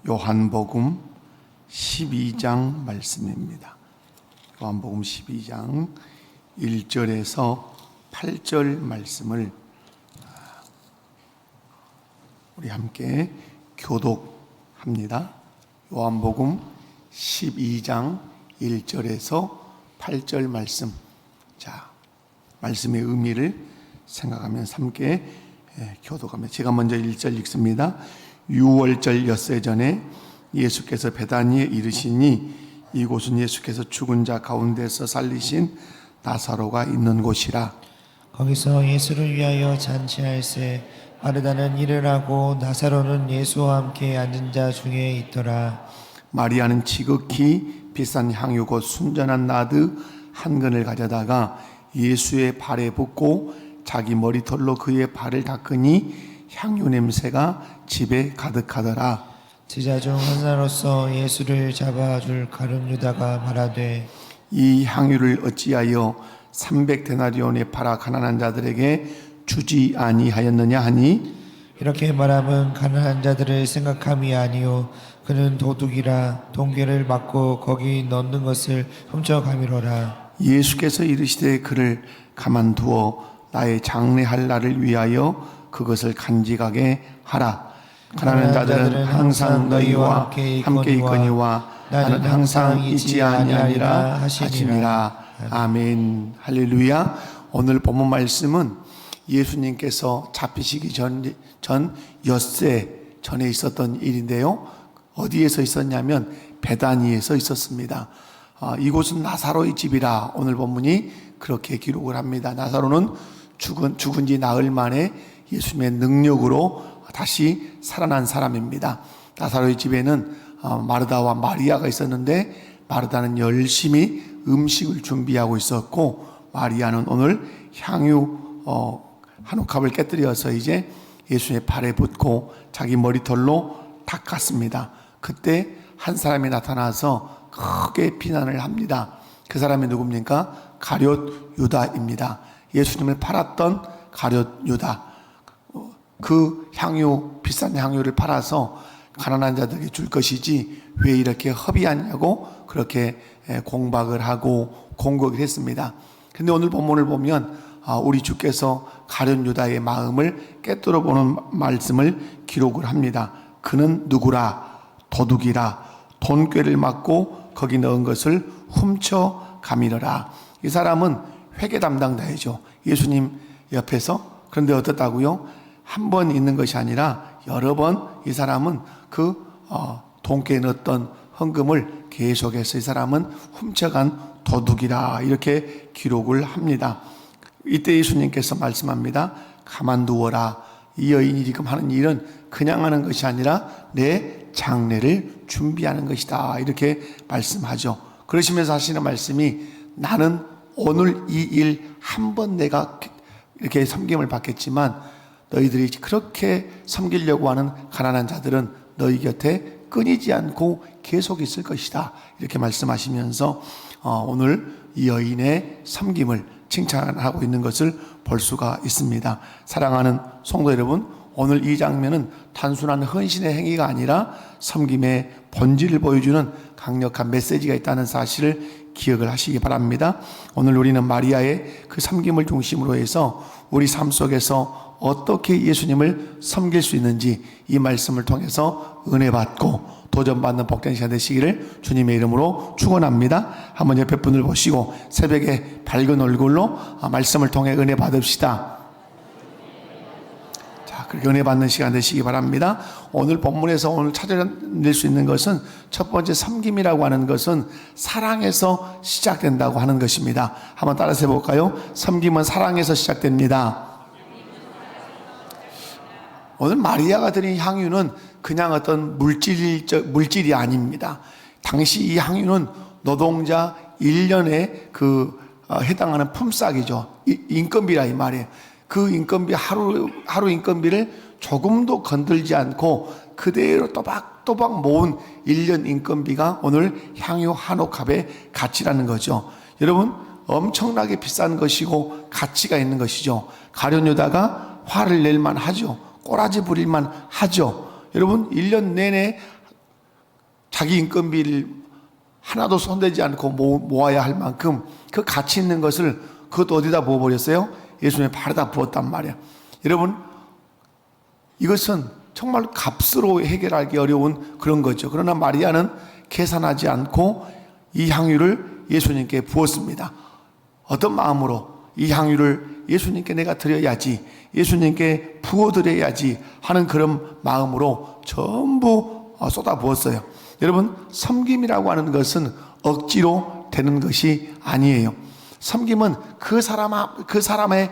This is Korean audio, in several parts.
요한복음 12장 말씀입니다. 요한복음 12장 1절에서 8절 말씀을 우리 함께 교독합니다. 요한복음 12장 1절에서 8절 말씀. 자, 말씀의 의미를 생각하면서 함께 교독합니다. 제가 먼저 1절 읽습니다. 6월절 엿새 전에 예수께서 베다니에 이르시니 이곳은 예수께서 죽은 자 가운데서 살리신 나사로가 있는 곳이라. 거기서 예수를 위하여 잔치할세 마르다는 일을 하고 나사로는 예수와 함께 앉은 자 중에 있더라. 마리아는 지극히 비싼 향유 곧 순전한 나드 한 근을 가져다가 예수의 발에 붓고 자기 머리털로 그의 발을 닦으니 향유 냄새가 집에 가득하더라. 제자 중 하나로서 예수를 잡아줄 가룟 유다가 말하되 이 향유를 어찌하여 300데나리온에 팔아 가난한 자들에게 주지 아니하였느냐 하니, 이렇게 말함은 가난한 자들을 생각함이 아니요 그는 도둑이라 동괴를 맞고 거기 넣는 것을 훔쳐가미로라. 예수께서 이르시되 그를 가만두어 나의 장례할 날을 위하여 그것을 간직하게 하라. 가난한 자들은 항상 너희와 함께 있거니와 나는 항상 있지 아니하리라 하시니라. 아멘. 할렐루야. 오늘 본문 말씀은 예수님께서 잡히시기 전 엿새 전에 있었던 일인데요. 어디에서 있었냐면 베다니에서 있었습니다. 이곳은 나사로의 집이라 오늘 본문이 그렇게 기록을 합니다. 나사로는 죽은 지 나흘 만에 예수님의 능력으로 다시 살아난 사람입니다. 나사로의 집에는 마르다와 마리아가 있었는데, 마르다는 열심히 음식을 준비하고 있었고, 마리아는 오늘 향유 한 옥합을 깨뜨려서 이제 예수님의 발에 붓고 자기 머리털로 닦았습니다. 그때 한 사람이 나타나서 크게 비난을 합니다. 그 사람이 누굽니까? 가룟 유다입니다. 예수님을 팔았던 가룟 유다. 그 향유, 비싼 향유를 팔아서 가난한 자들에게 줄 것이지 왜 이렇게 허비하냐고 그렇게 공박을 하고 공격을 했습니다. 그런데 오늘 본문을 보면 우리 주께서 가룟 유다의 마음을 깨뜨려 보는 말씀을 기록을 합니다. 그는 누구라? 도둑이라. 돈꾀를 맞고 거기 넣은 것을 훔쳐 가미러라. 이 사람은 회계 담당자이죠. 예수님 옆에서. 그런데 어떻다고요? 한 번 있는 것이 아니라 여러 번 이 사람은 그 돈깨에 넣었던 헌금을 계속해서 이 사람은 훔쳐간 도둑이라 이렇게 기록을 합니다. 이때 예수님께서 말씀합니다. 가만두어라. 이 여인이 지금 하는 일은 그냥 하는 것이 아니라 내 장례를 준비하는 것이다 이렇게 말씀하죠. 그러시면서 하시는 말씀이, 나는 오늘 이 일 한 번 내가 이렇게 섬김을 받겠지만 너희들이 그렇게 섬기려고 하는 가난한 자들은 너희 곁에 끊이지 않고 계속 있을 것이다 이렇게 말씀하시면서 오늘 이 여인의 섬김을 칭찬하고 있는 것을 볼 수가 있습니다. 사랑하는 성도 여러분, 오늘 이 장면은 단순한 헌신의 행위가 아니라 섬김의 본질을 보여주는 강력한 메시지가 있다는 사실을 기억을 하시기 바랍니다. 오늘 우리는 마리아의 그 섬김을 중심으로 해서 우리 삶 속에서 어떻게 예수님을 섬길 수 있는지 이 말씀을 통해서 은혜 받고 도전받는 복된 시간 되시기를 주님의 이름으로 축원합니다. 한번 옆에 분을 보시고 새벽에 밝은 얼굴로 말씀을 통해 은혜 받읍시다. 자, 그렇게 은혜 받는 시간 되시기 바랍니다. 오늘 본문에서 오늘 찾아낼 수 있는 것은 첫 번째, 섬김이라고 하는 것은 사랑에서 시작된다고 하는 것입니다. 한번 따라서 해볼까요? 섬김은 사랑에서 시작됩니다. 오늘 마리아가 드린 향유는 그냥 어떤 물질이 아닙니다. 당시 이 향유는 노동자 1년에 해당하는 품삯이죠. 인건비라 이 말이에요. 그 인건비 하루 인건비를 조금도 건들지 않고 그대로 또박또박 모은 1년 인건비가 오늘 향유 한 옥합의 가치라는 거죠. 여러분, 엄청나게 비싼 것이고 가치가 있는 것이죠. 가룟 유다가 화를 낼 만하죠. 꼬라지 부릴만 하죠. 여러분, 1년 내내 자기 인건비를 하나도 손대지 않고 모아야 할 만큼 그 가치 있는 것을 그것도 어디다 부어버렸어요? 예수님의 발에다 부었단 말이야. 여러분, 이것은 정말 값으로 해결하기 어려운 그런 거죠. 그러나 마리아는 계산하지 않고 이 향유를 예수님께 부었습니다. 어떤 마음으로? 이 향유를 예수님께 내가 드려야지, 예수님께 부어드려야지 하는 그런 마음으로 전부 쏟아 부었어요. 여러분, 섬김이라고 하는 것은 억지로 되는 것이 아니에요. 섬김은 그 사람의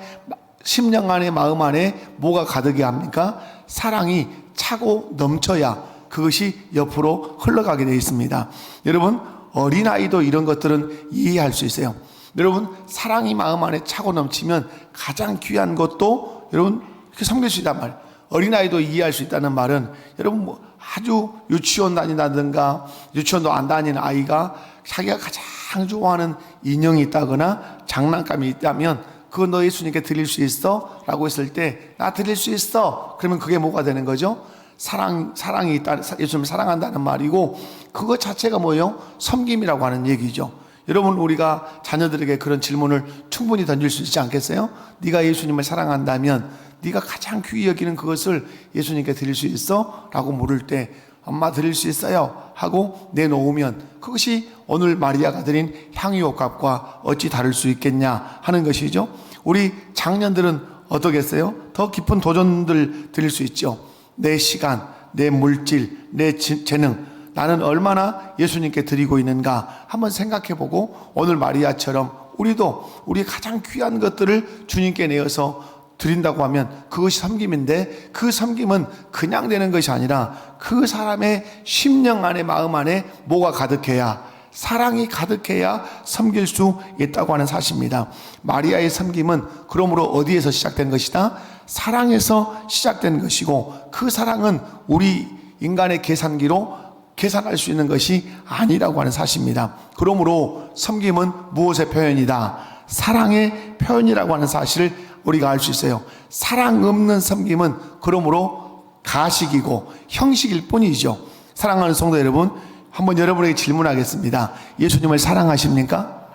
심령 안에, 마음 안에 뭐가 가득해야 합니까? 사랑이 차고 넘쳐야 그것이 옆으로 흘러가게 되어 있습니다. 여러분, 어린아이도 이런 것들은 이해할 수 있어요. 여러분, 사랑이 마음 안에 차고 넘치면 가장 귀한 것도 여러분 이렇게 섬길 수 있단 말이에요. 어린아이도 이해할 수 있다는 말은, 여러분 뭐 아주 유치원 다닌다든가 유치원도 안 다니는 아이가 자기가 가장 좋아하는 인형이 있다거나 장난감이 있다면 그거 너 예수님께 드릴 수 있어? 라고 했을 때 나 드릴 수 있어. 그러면 그게 뭐가 되는 거죠? 사랑이 있다, 예수님을 사랑한다는 말이고, 그것 자체가 뭐예요? 섬김이라고 하는 얘기죠. 여러분, 우리가 자녀들에게 그런 질문을 충분히 던질 수 있지 않겠어요? 네가 예수님을 사랑한다면 네가 가장 귀히 여기는 그것을 예수님께 드릴 수 있어? 라고 물을 때 엄마 드릴 수 있어요 하고 내놓으면 그것이 오늘 마리아가 드린 향유옥합과 어찌 다를 수 있겠냐 하는 것이죠. 우리 장년들은 어떠겠어요? 더 깊은 도전들 드릴 수 있죠. 내 시간, 내 물질, 내 재능, 나는 얼마나 예수님께 드리고 있는가 한번 생각해보고, 오늘 마리아처럼 우리도 우리 가장 귀한 것들을 주님께 내어서 드린다고 하면 그것이 섬김인데, 그 섬김은 그냥 되는 것이 아니라 그 사람의 심령 안에, 마음 안에 뭐가 가득해야, 사랑이 가득해야 섬길 수 있다고 하는 사실입니다. 마리아의 섬김은 그러므로 어디에서 시작된 것이다? 사랑에서 시작된 것이고, 그 사랑은 우리 인간의 계산기로 계산할 수 있는 것이 아니라고 하는 사실입니다. 그러므로 섬김은 무엇의 표현이다? 사랑의 표현이라고 하는 사실을 우리가 알 수 있어요. 사랑 없는 섬김은 그러므로 가식이고 형식일 뿐이죠. 사랑하는 성도 여러분, 한번 여러분에게 질문하겠습니다. 예수님을 사랑하십니까?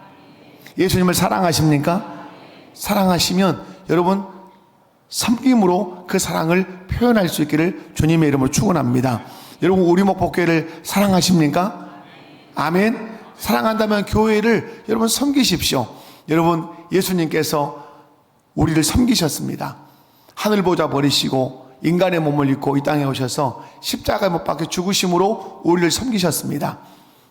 예수님을 사랑하십니까? 사랑하시면 여러분, 섬김으로 그 사랑을 표현할 수 있기를 주님의 이름으로 축원합니다. 여러분, 우리 목포교회를 사랑하십니까? 아멘. 사랑한다면 교회를 여러분 섬기십시오. 여러분, 예수님께서 우리를 섬기셨습니다. 하늘 보좌 버리시고 인간의 몸을 입고 이 땅에 오셔서 십자가에 못 박혀 죽으심으로 우리를 섬기셨습니다.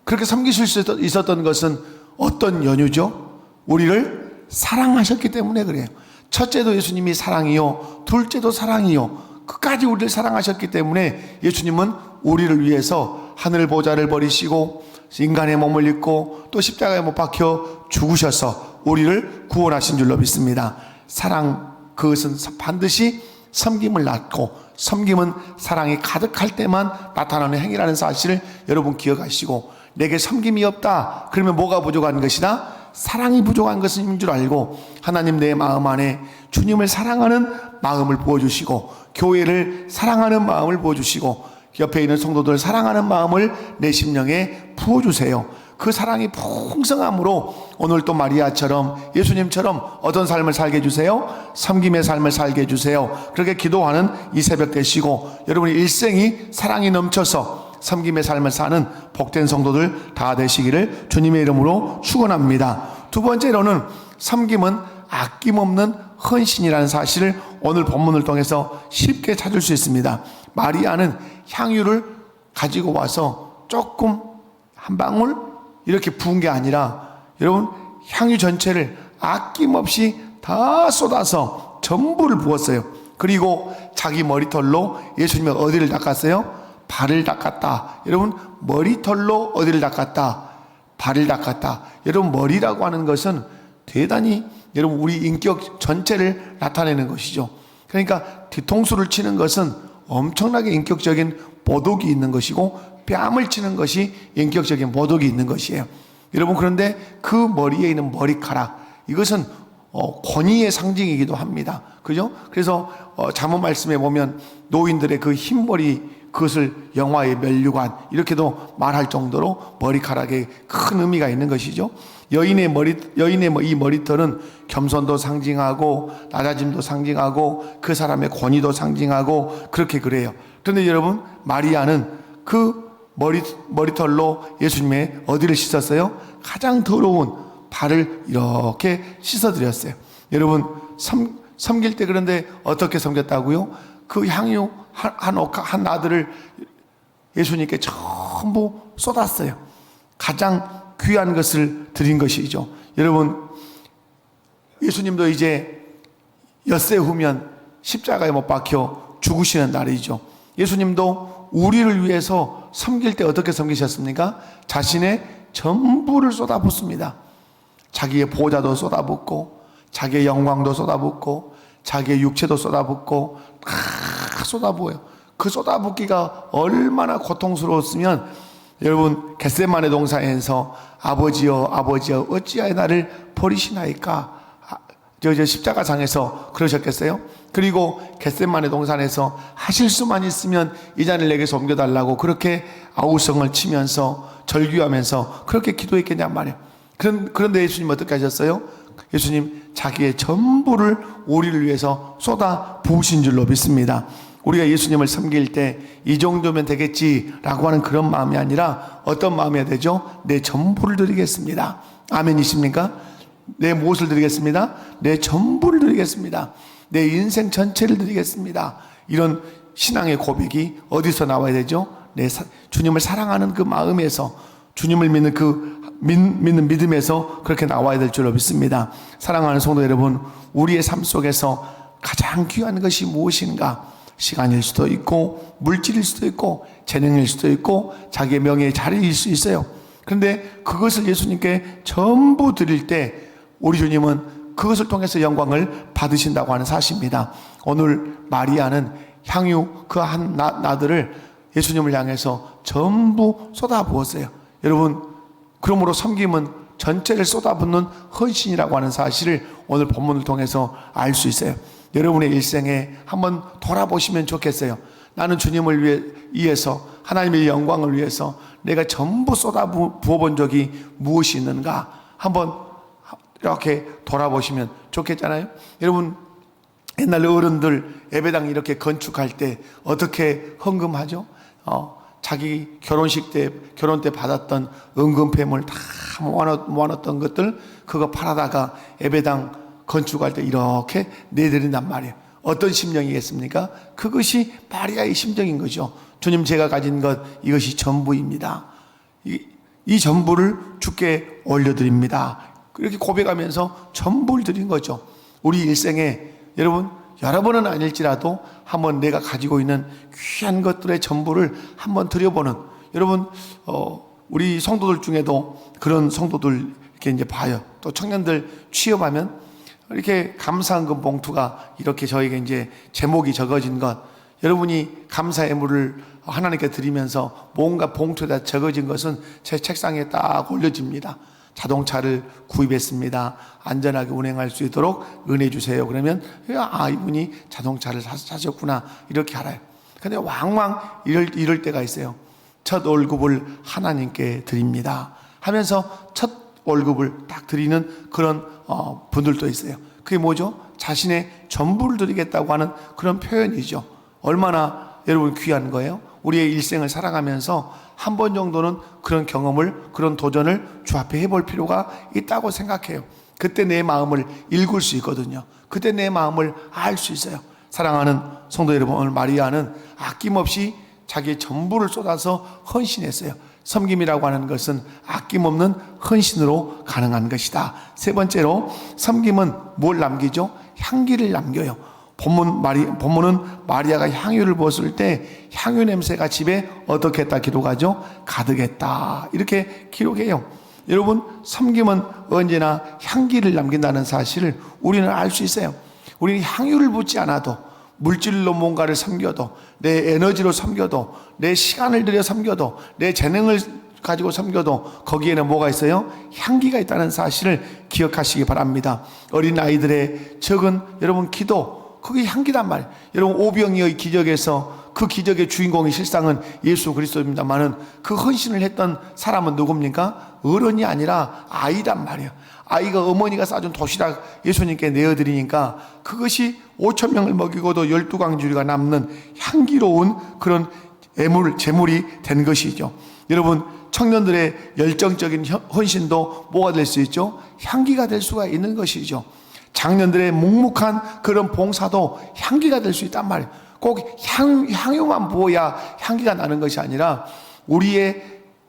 그렇게 섬기실 수 있었던 것은 어떤 연유죠? 우리를 사랑하셨기 때문에 그래요. 첫째도 예수님이 사랑이요, 둘째도 사랑이요, 끝까지 우리를 사랑하셨기 때문에 예수님은 우리를 위해서 하늘 보좌를 버리시고 인간의 몸을 입고 또 십자가에 못 박혀 죽으셔서 우리를 구원하신 줄로 믿습니다. 사랑, 그것은 반드시 섬김을 낳고, 섬김은 사랑이 가득할 때만 나타나는 행위라는 사실을 여러분 기억하시고, 내게 섬김이 없다 그러면 뭐가 부족한 것이다? 사랑이 부족한 것인 줄 알고, 하나님 내 마음 안에 주님을 사랑하는 마음을 부어주시고, 교회를 사랑하는 마음을 부어주시고, 옆에 있는 성도들 사랑하는 마음을 내 심령에 부어주세요. 그 사랑이 풍성함으로 오늘 또 마리아처럼, 예수님처럼 어떤 삶을 살게 해주세요? 섬김의 삶을 살게 해주세요. 그렇게 기도하는 이 새벽 되시고, 여러분의 일생이 사랑이 넘쳐서 섬김의 삶을 사는 복된 성도들 다 되시기를 주님의 이름으로 축원합니다. 두 번째로는 섬김은 아낌없는 헌신이라는 사실을 오늘 본문을 통해서 쉽게 찾을 수 있습니다. 마리아는 향유를 가지고 와서 조금 한 방울 이렇게 부은 게 아니라, 여러분, 향유 전체를 아낌없이 다 쏟아서 전부를 부었어요. 그리고 자기 머리털로 예수님의 어디를 닦았어요? 발을 닦았다. 여러분, 머리털로 어디를 닦았다? 발을 닦았다. 여러분, 머리라고 하는 것은 대단히 여러분 우리 인격 전체를 나타내는 것이죠. 그러니까 뒤통수를 치는 것은 엄청나게 인격적인 보독이 있는 것이고, 뺨을 치는 것이 인격적인 보독이 있는 것이에요. 여러분, 그런데 그 머리에 있는 머리카락, 이것은 권위의 상징이기도 합니다. 그죠? 그래서 잠언 말씀에 보면 노인들의 그 흰머리 그것을 영화의 면류관 이렇게도 말할 정도로 머리카락에 큰 의미가 있는 것이죠. 여인의 이 머리털은 겸손도 상징하고 낮아짐도 상징하고 그 사람의 권위도 상징하고 그렇게 그래요. 그런데 여러분, 마리아는 그 머리털로 예수님의 어디를 씻었어요? 가장 더러운 발을 이렇게 씻어드렸어요. 여러분, 섬길 때 그런데 어떻게 섬겼다고요? 그 향유 한 나들을 예수님께 전부 쏟았어요. 가장 귀한 것을 드린 것이죠. 여러분, 예수님도 이제 엿새 후면 십자가에 못 박혀 죽으시는 날이죠. 예수님도 우리를 위해서 섬길 때 어떻게 섬기셨습니까? 자신의 전부를 쏟아붓습니다. 자기의 보좌도 쏟아붓고 자기의 영광도 쏟아붓고 자기의 육체도 쏟아붓고 다 쏟아부어요. 그 쏟아붓기가 얼마나 고통스러웠으면 여러분, 겟세마네 동산에서 아버지여 아버지여 어찌하여 나를 버리시나이까, 저 십자가상에서 그러셨겠어요? 그리고 겟세마네 동산에서 하실 수만 있으면 이 잔을 내게서 옮겨달라고 그렇게 아우성을 치면서 절규하면서 그렇게 기도했겠냔 말이에요. 그런데 예수님 어떻게 하셨어요? 예수님 자기의 전부를 우리를 위해서 쏟아 부으신 줄로 믿습니다. 우리가 예수님을 섬길 때 이 정도면 되겠지라고 하는 그런 마음이 아니라 어떤 마음이 되죠? 내 전부를 드리겠습니다. 아멘이십니까? 내 무엇을 드리겠습니다? 내 전부를 드리겠습니다. 내 인생 전체를 드리겠습니다. 이런 신앙의 고백이 어디서 나와야 되죠? 주님을 사랑하는 그 마음에서, 주님을 믿는 믿는 믿음에서 그렇게 나와야 될 줄로 믿습니다. 사랑하는 성도 여러분, 우리의 삶 속에서 가장 귀한 것이 무엇인가? 시간일 수도 있고 물질일 수도 있고 재능일 수도 있고 자기의 명예의 자리일 수 있어요. 그런데 그것을 예수님께 전부 드릴 때 우리 주님은 그것을 통해서 영광을 받으신다고 하는 사실입니다. 오늘 마리아는 향유 그 한 나들을 예수님을 향해서 전부 쏟아부었어요. 여러분, 그러므로 섬김은 전체를 쏟아붓는 헌신이라고 하는 사실을 오늘 본문을 통해서 알 수 있어요. 여러분의 일생에 한번 돌아보시면 좋겠어요. 나는 주님을 위해서, 하나님의 영광을 위해서 내가 전부 쏟아부어본 적이 무엇이 있는가 한번 이렇게 돌아보시면 좋겠잖아요. 여러분, 옛날 어른들 예배당 이렇게 건축할 때 어떻게 헌금하죠? 자기 결혼 때 받았던 은금폐물 다 모아놨던 것들 그거 팔아다가 예배당 건축할 때 이렇게 내드린단 말이에요. 어떤 심정이겠습니까? 그것이 마리아의 심정인 거죠. 주님, 제가 가진 것 이것이 전부입니다. 이 전부를 주께 올려드립니다. 이렇게 고백하면서 전부를 드린 거죠. 우리 일생에 여러분, 여러 번은 아닐지라도 한번 내가 가지고 있는 귀한 것들의 전부를 한번 드려보는, 여러분, 우리 성도들 중에도 그런 성도들 이렇게 이제 봐요. 또 청년들 취업하면 이렇게 감사헌금 봉투가 이렇게 저에게 이제 제목이 적어진 것, 여러분이 감사의 물을 하나님께 드리면서 뭔가 봉투에다 적어진 것은 제 책상에 딱 올려집니다. 자동차를 구입했습니다. 안전하게 운행할 수 있도록 은혜 주세요. 그러면 이분이 자동차를 사셨구나 이렇게 알아요. 근데 왕왕 이럴 때가 있어요. 첫 월급을 하나님께 드립니다 하면서 첫 월급을 딱 드리는 그런 분들도 있어요. 그게 뭐죠? 자신의 전부를 드리겠다고 하는 그런 표현이죠. 얼마나 여러분 귀한 거예요? 우리의 일생을 살아가면서 한 번 정도는 그런 경험을, 그런 도전을 주 앞에 해볼 필요가 있다고 생각해요. 그때 내 마음을 읽을 수 있거든요. 그때 내 마음을 알 수 있어요. 사랑하는 성도 여러분, 오늘 마리아는 아낌없이 자기의 전부를 쏟아서 헌신했어요. 섬김이라고 하는 것은 아낌없는 헌신으로 가능한 것이다. 세 번째로, 섬김은 뭘 남기죠? 향기를 남겨요. 본문은 마리아가 향유를 부었을 때 향유 냄새가 집에 어떻게 했다 기록하죠? 가득했다. 이렇게 기록해요. 여러분, 섬김은 언제나 향기를 남긴다는 사실을 우리는 알 수 있어요. 우리는 향유를 붓지 않아도, 물질로 뭔가를 섬겨도, 내 에너지로 섬겨도, 내 시간을 들여 섬겨도, 내 재능을 가지고 섬겨도 거기에는 뭐가 있어요? 향기가 있다는 사실을 기억하시기 바랍니다. 어린 아이들의 적은 여러분 기도, 그게 향기단 말이에요. 여러분, 오병이의 기적에서 그 기적의 주인공이 실상은 예수 그리스도입니다만은 그 헌신을 했던 사람은 누굽니까? 어른이 아니라 아이란 말이에요. 아이가 어머니가 싸준 도시락 예수님께 내어드리니까 그것이 5천 명을 먹이고도 12강주리가 남는 향기로운 그런 제물이 된 것이죠. 여러분, 청년들의 열정적인 헌신도 뭐가 될 수 있죠? 향기가 될 수가 있는 것이죠. 장년들의 묵묵한 그런 봉사도 향기가 될 수 있단 말이에요. 꼭 향유만 부어야 향기가 나는 것이 아니라 우리의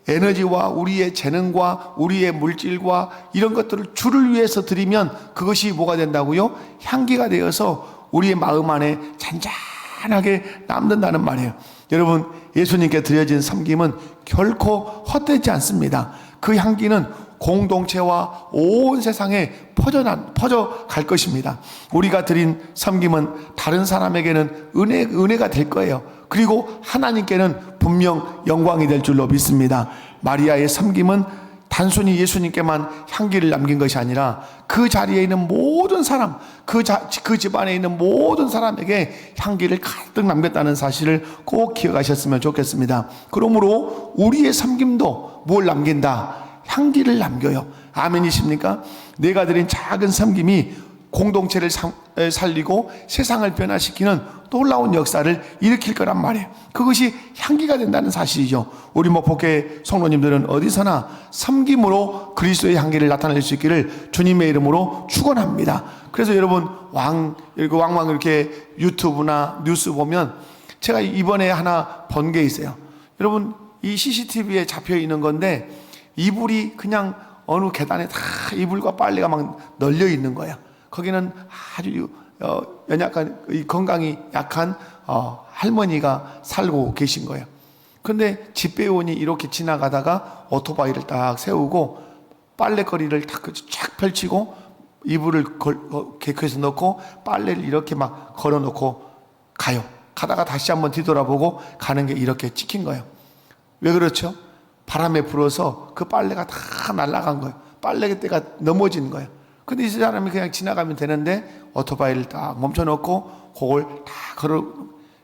에너지와 우리의 재능과 우리의 물질과 이런 것들을 주를 위해서 드리면 그것이 뭐가 된다고요? 향기가 되어서 우리의 마음 안에 잔잔하게 남는다는 말이에요. 여러분, 예수님께 드려진 섬김은 결코 헛되지 않습니다. 그 향기는 공동체와 온 세상에 퍼져갈 것입니다. 우리가 드린 섬김은 다른 사람에게는 은혜가 될 거예요. 그리고 하나님께는 분명 영광이 될 줄로 믿습니다. 마리아의 섬김은 단순히 예수님께만 향기를 남긴 것이 아니라 그 자리에 있는 모든 사람, 그 집안에 있는 모든 사람에게 향기를 가득 남겼다는 사실을 꼭 기억하셨으면 좋겠습니다. 그러므로 우리의 섬김도 뭘 남긴다? 향기를 남겨요. 아멘이십니까? 내가 드린 작은 섬김이 공동체를 살리고 세상을 변화시키는 놀라운 역사를 일으킬 거란 말이에요. 그것이 향기가 된다는 사실이죠. 우리 목포교회 성도님들은 어디서나 섬김으로 그리스도의 향기를 나타낼 수 있기를 주님의 이름으로 축원합니다. 그래서 여러분, 왕왕 이렇게 유튜브나 뉴스 보면 제가 이번에 하나 본 게 있어요. 여러분, 이 CCTV에 잡혀 있는 건데 이불이 그냥 어느 계단에 다 이불과 빨래가 막 널려 있는 거예요. 거기는 아주 연약한, 건강이 약한 할머니가 살고 계신 거예요. 그런데 집배원이 이렇게 지나가다가 오토바이를 딱 세우고 빨래거리를 쫙 펼치고 이불을 개크에서 넣고 빨래를 이렇게 막 걸어놓고 가요. 가다가 다시 한번 뒤돌아보고 가는 게 이렇게 찍힌 거예요. 왜 그렇죠? 바람에 불어서 그 빨래가 다 날아간 거예요. 빨래대가 넘어진 거예요. 근데 이 사람이 그냥 지나가면 되는데 오토바이를 딱 멈춰놓고 그걸 다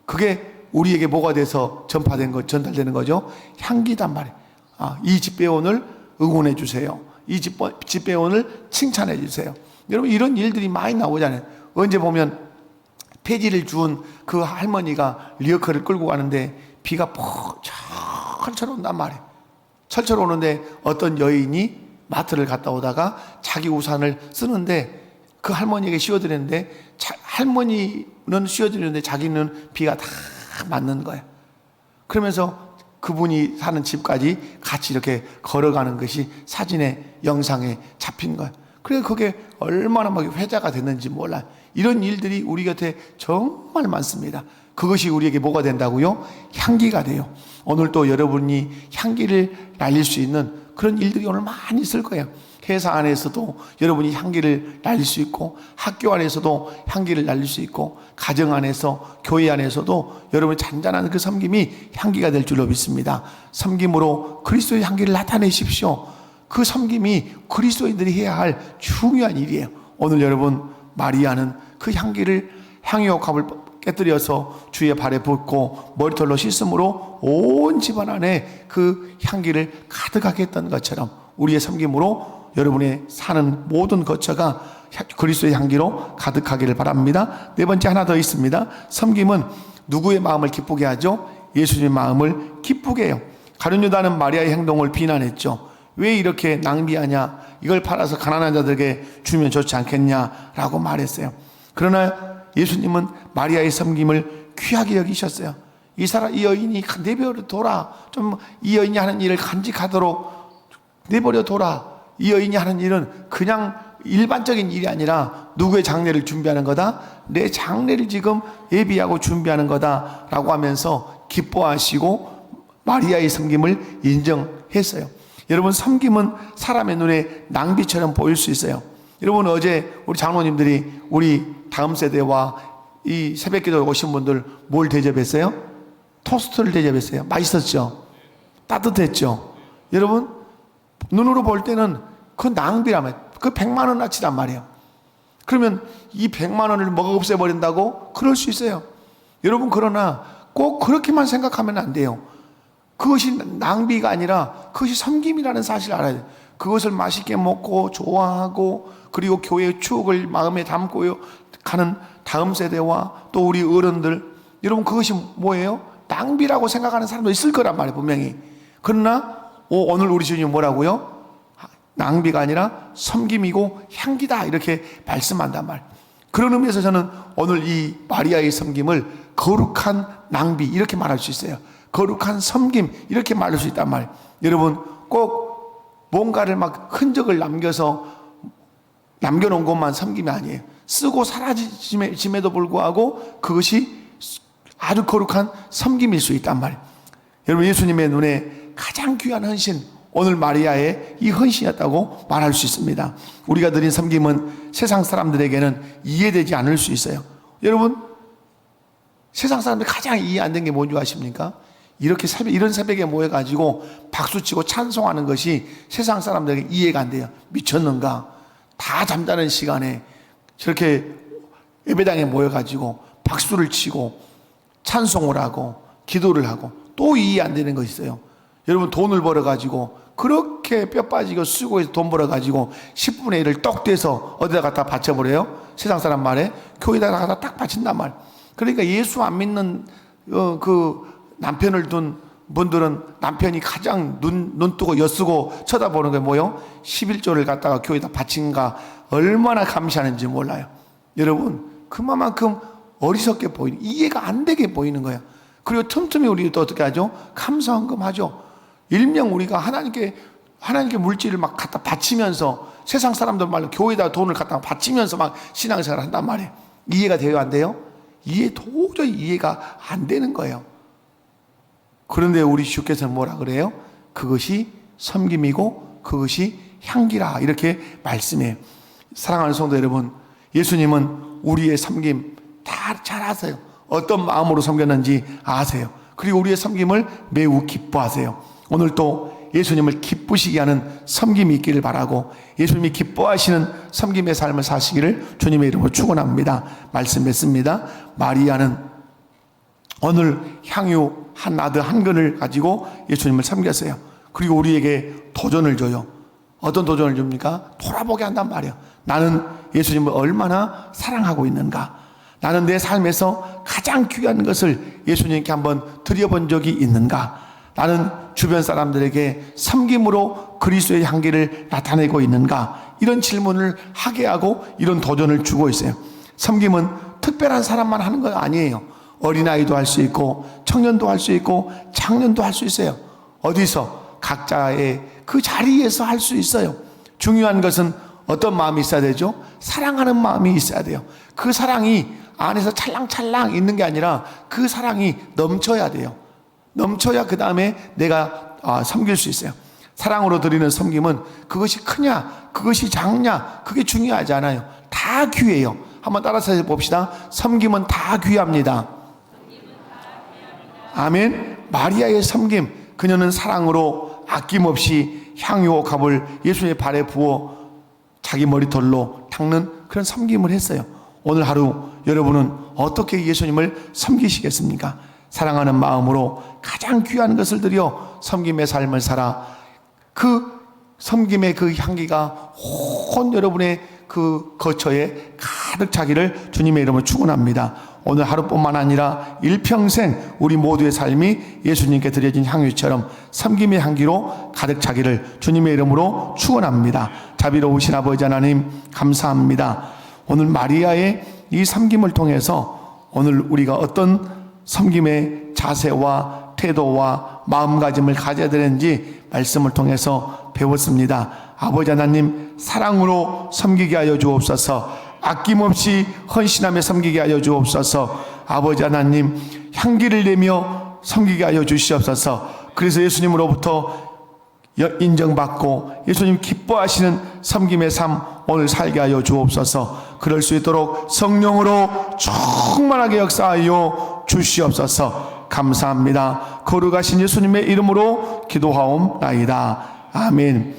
그게 우리에게 뭐가 돼서 전달되는 거죠? 향기단 말이에요. 이 집배원을 응원해 주세요. 이 집배원을 칭찬해 주세요. 여러분, 이런 일들이 많이 나오잖아요. 언제 보면 폐지를 주운 그 할머니가 리어커를 끌고 가는데 비가 철철 온단 말이에요. 철철 오는데 어떤 여인이 마트를 갔다 오다가 자기 우산을 쓰는데 그 할머니에게 씌워드렸는데 할머니는 씌워드렸는데 자기는 비가 다 맞는 거예요. 그러면서 그분이 사는 집까지 같이 이렇게 걸어가는 것이 사진에, 영상에 잡힌 거예요. 그래서 그게 얼마나 막 회자가 됐는지 몰라요. 이런 일들이 우리 곁에 정말 많습니다. 그것이 우리에게 뭐가 된다고요? 향기가 돼요. 오늘 또 여러분이 향기를 날릴 수 있는 그런 일들이 오늘 많이 있을 거예요. 회사 안에서도 여러분이 향기를 날릴 수 있고, 학교 안에서도 향기를 날릴 수 있고, 가정 안에서, 교회 안에서도 여러분의 잔잔한 그 섬김이 향기가 될 줄로 믿습니다. 섬김으로 그리스도의 향기를 나타내십시오. 그 섬김이 그리스도인들이 해야 할 중요한 일이에요. 오늘 여러분, 마리아는 그 향유옥합을 깨뜨려서 주의 발에 붓고 머리털로 씻음으로 온 집안 안에 그 향기를 가득하게 했던 것처럼 우리의 섬김으로 여러분의 사는 모든 거처가 그리스도의 향기로 가득하기를 바랍니다. 네 번째 하나 더 있습니다. 섬김은 누구의 마음을 기쁘게 하죠? 예수님의 마음을 기쁘게 해요. 가룟 유다는 마리아의 행동을 비난했죠. 왜 이렇게 낭비하냐? 이걸 팔아서 가난한 자들에게 주면 좋지 않겠냐라고 말했어요. 그러나 예수님은 마리아의 섬김을 귀하게 여기셨어요. 이 여인이 내버려 둬라. 좀 이 여인이 하는 일을 간직하도록 내버려 둬라. 이 여인이 하는 일은 그냥 일반적인 일이 아니라 누구의 장례를 준비하는 거다? 내 장례를 지금 예비하고 준비하는 거다라고 하면서 기뻐하시고 마리아의 섬김을 인정했어요. 여러분, 섬김은 사람의 눈에 낭비처럼 보일 수 있어요. 여러분, 어제 우리 장로님들이 우리 다음 세대와 이 새벽기도에 오신 분들 뭘 대접했어요? 토스트를 대접했어요. 맛있었죠? 따뜻했죠? 여러분, 눈으로 볼 때는 그 낭비라면 그 100만 원어치란 말이에요. 그러면 이 100만 원을 먹어 없애버린다고? 그럴 수 있어요. 여러분, 그러나 꼭 그렇게만 생각하면 안 돼요. 그것이 낭비가 아니라 그것이 섬김이라는 사실을 알아야 돼요. 그것을 맛있게 먹고 좋아하고 그리고 교회의 추억을 마음에 담고 가는 다음 세대와 또 우리 어른들, 여러분 그것이 뭐예요? 낭비라고 생각하는 사람도 있을 거란 말이에요, 분명히. 그러나 오늘 우리 주님이 뭐라고요? 낭비가 아니라 섬김이고 향기다, 이렇게 말씀한단 말이에요. 그런 의미에서 저는 오늘 이 마리아의 섬김을 거룩한 낭비 이렇게 말할 수 있어요. 거룩한 섬김 이렇게 말할 수 있단 말이에요. 여러분 꼭 뭔가를 막 흔적을 남겨놓은 것만 섬김이 아니에요. 쓰고 사라짐에도 불구하고 그것이 아주 거룩한 섬김일 수 있단 말이에요. 여러분 예수님의 눈에 가장 귀한 헌신, 오늘 마리아의 이 헌신이었다고 말할 수 있습니다. 우리가 드린 섬김은 세상 사람들에게는 이해되지 않을 수 있어요. 여러분 세상 사람들이 가장 이해 안 되는 게 뭔지 아십니까? 이렇게 이런 새벽에 모여가지고 박수치고 찬송하는 것이 세상 사람들에게 이해가 안 돼요. 미쳤는가? 다 잠자는 시간에 저렇게 예배당에 모여가지고 박수를 치고 찬송을 하고 기도를 하고 또 이해 안 되는 거 있어요. 여러분 돈을 벌어가지고 그렇게 뼈 빠지고 수고해서 돈 벌어가지고 10분의 1을 떡 떼서 어디다 갖다 바쳐버려요? 세상 사람 말에 교회에다 갖다 딱 바친단 말. 그러니까 예수 안 믿는 그 남편을 둔 분들은 남편이 가장 눈 뜨고 엿쓰고 쳐다보는 게 뭐요? 11조를 갖다가 교회에다 바친가 얼마나 감시하는지 몰라요. 여러분 그만큼 어리석게 보이는, 이해가 안 되게 보이는 거예요. 그리고 틈틈이 우리 또 어떻게 하죠? 감사헌금하죠. 일명 우리가 하나님께 물질을 막 갖다 바치면서 세상 사람들 말로 교회에다 돈을 갖다 바치면서 막 신앙생활을 한단 말이에요. 이해가 돼요, 안 돼요? 도저히 이해가 안 되는 거예요. 그런데 우리 주께서는 뭐라 그래요? 그것이 섬김이고 그것이 향기라, 이렇게 말씀해요. 사랑하는 성도 여러분, 예수님은 우리의 섬김 다 잘 아세요. 어떤 마음으로 섬겼는지 아세요. 그리고 우리의 섬김을 매우 기뻐하세요. 오늘 또 예수님을 기쁘시게 하는 섬김이 있기를 바라고 예수님이 기뻐하시는 섬김의 삶을 사시기를 주님의 이름으로 축원합니다. 말씀 맺습니다. 마리아는 오늘 향유 한 나드 한 근을 가지고 예수님을 섬겼어요. 그리고 우리에게 도전을 줘요. 어떤 도전을 줍니까? 돌아보게 한단 말이에요. 나는 예수님을 얼마나 사랑하고 있는가? 나는 내 삶에서 가장 귀한 것을 예수님께 한번 드려본 적이 있는가? 나는 주변 사람들에게 섬김으로 그리스도의 향기를 나타내고 있는가? 이런 질문을 하게 하고 이런 도전을 주고 있어요. 섬김은 특별한 사람만 하는 건 아니에요. 어린아이도 할 수 있고 청년도 할 수 있고 장년도 할 수 있어요. 어디서? 각자의 그 자리에서 할 수 있어요. 중요한 것은 어떤 마음이 있어야 되죠? 사랑하는 마음이 있어야 돼요. 그 사랑이 안에서 찰랑찰랑 있는 게 아니라 그 사랑이 넘쳐야 돼요. 넘쳐야 그 다음에 내가 섬길 수 있어요. 사랑으로 드리는 섬김은 그것이 크냐 그것이 작냐 그게 중요하지 않아요. 다 귀해요. 한번 따라서 해봅시다. 섬김은 다 귀합니다. 아멘. 마리아의 섬김, 그녀는 사랑으로 아낌없이 향유 옥합을 예수님의 발에 부어 자기 머리털로 닦는 그런 섬김을 했어요. 오늘 하루 여러분은 어떻게 예수님을 섬기시겠습니까? 사랑하는 마음으로 가장 귀한 것을 드려 섬김의 삶을 살아 그 섬김의 그 향기가 온 여러분의 그 거처에 가득 차기를 주님의 이름으로 축원합니다. 오늘 하루뿐만 아니라 일평생 우리 모두의 삶이 예수님께 드려진 향유처럼 섬김의 향기로 가득 차기를 주님의 이름으로 축원합니다. 자비로우신 아버지 하나님 감사합니다. 오늘 마리아의 이 섬김을 통해서 오늘 우리가 어떤 섬김의 자세와 태도와 마음가짐을 가져야 되는지 말씀을 통해서 배웠습니다. 아버지 하나님 사랑으로 섬기게 하여 주옵소서. 아낌없이 헌신하며 섬기게 하여 주옵소서. 아버지 하나님 향기를 내며 섬기게 하여 주시옵소서. 그래서 예수님으로부터 인정받고 예수님 기뻐하시는 섬김의 삶 오늘 살게 하여 주옵소서. 그럴 수 있도록 성령으로 충만하게 역사하여 주시옵소서. 감사합니다. 거룩하신 예수님의 이름으로 기도하옵나이다. 아멘.